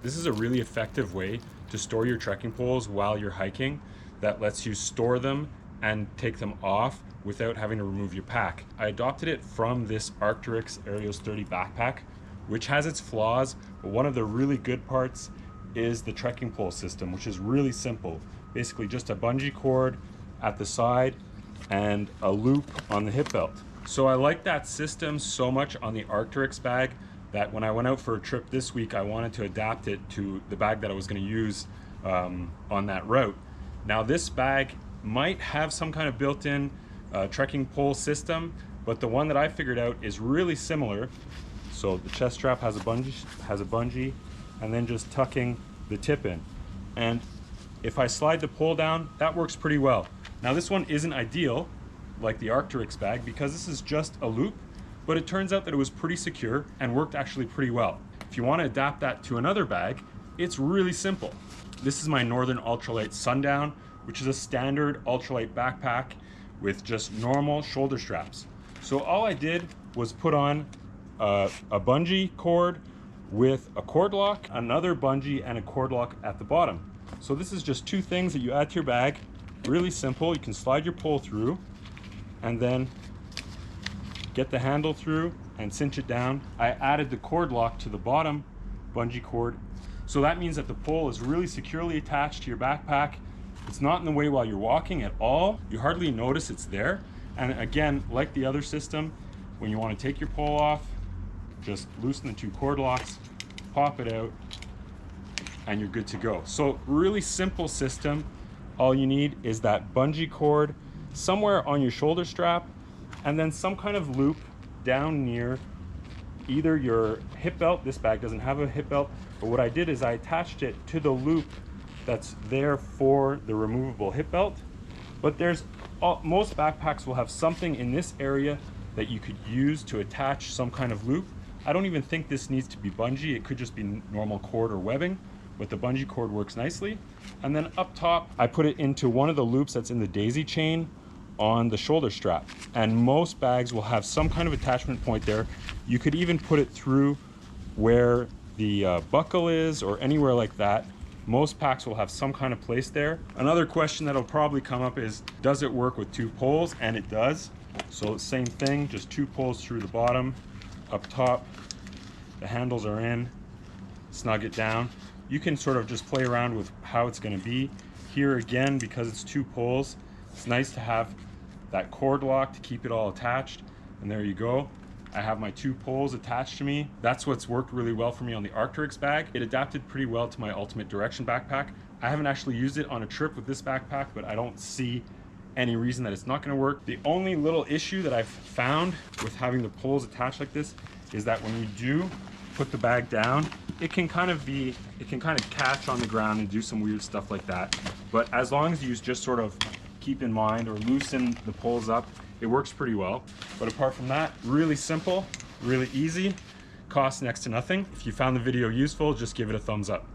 This is a really effective way to store your trekking poles while you're hiking that lets you store them and take them off without having to remove your pack. I adopted it from this Arc'teryx Aerios 30 backpack, which has its flaws, but one of the really good parts is the trekking pole system, which is really simple. Basically just a bungee cord at the side and a loop on the hip belt. So I like that system so much on the Arc'teryx bag that when I went out for a trip this week, I wanted to adapt it to the bag that I was going to use on that route. Now this bag might have some kind of built-in trekking pole system, but the one that I figured out is really similar. So the chest strap has a bungee, and then just tucking the tip in. And if I slide the pole down, that works pretty well. Now this one isn't ideal like the Arc'teryx bag because this is just a loop, but it turns out that it was pretty secure and worked actually pretty well. If you want to adapt that to another bag, it's really simple. This is my Northern Ultralight Sundown, which is a standard ultralight backpack with just normal shoulder straps. So all I did was put on a bungee cord with a cord lock, another bungee, and a cord lock at the bottom. So this is just two things that you add to your bag. Really simple. You can slide your pole through and then get the handle through and cinch it down. I added the cord lock to the bottom bungee cord. So that means that the pole is really securely attached to your backpack. It's not in the way while you're walking at all. You hardly notice it's there. And again, like the other system, when you want to take your pole off, just loosen the two cord locks, pop it out, and you're good to go. So really simple system. All you need is that bungee cord somewhere on your shoulder strap, and then some kind of loop down near either your hip belt. This bag doesn't have a hip belt, but what I did is I attached it to the loop that's there for the removable hip belt. But most backpacks will have something in this area that you could use to attach some kind of loop. I don't even think this needs to be bungee. It could just be normal cord or webbing, but the bungee cord works nicely. And then up top, I put it into one of the loops that's in the daisy chain on the shoulder strap. And most bags will have some kind of attachment point there. You could even put it through where the buckle is or anywhere like that. Most packs will have some kind of place there. Another question that'll probably come up is, does it work with two poles? And it does. So same thing, just two poles through the bottom. Up top, the handles are in, snug it down. You can sort of just play around with how it's going to be. Here again, because it's two poles, it's nice to have that cord lock to keep it all attached. And there you go. I have my two poles attached to me. That's what's worked really well for me on the Arc'teryx bag. It adapted pretty well to my Ultimate Direction backpack. I haven't actually used it on a trip with this backpack, but I don't see any reason that it's not going to work. The only little issue that I've found with having the poles attached like this is that when you do put the bag down, it can kind of catch on the ground and do some weird stuff like that. But as long as you just sort of keep in mind or loosen the poles up, it works pretty well. But apart from that, really simple, really easy, costs next to nothing. If you found the video useful, just give it a thumbs up.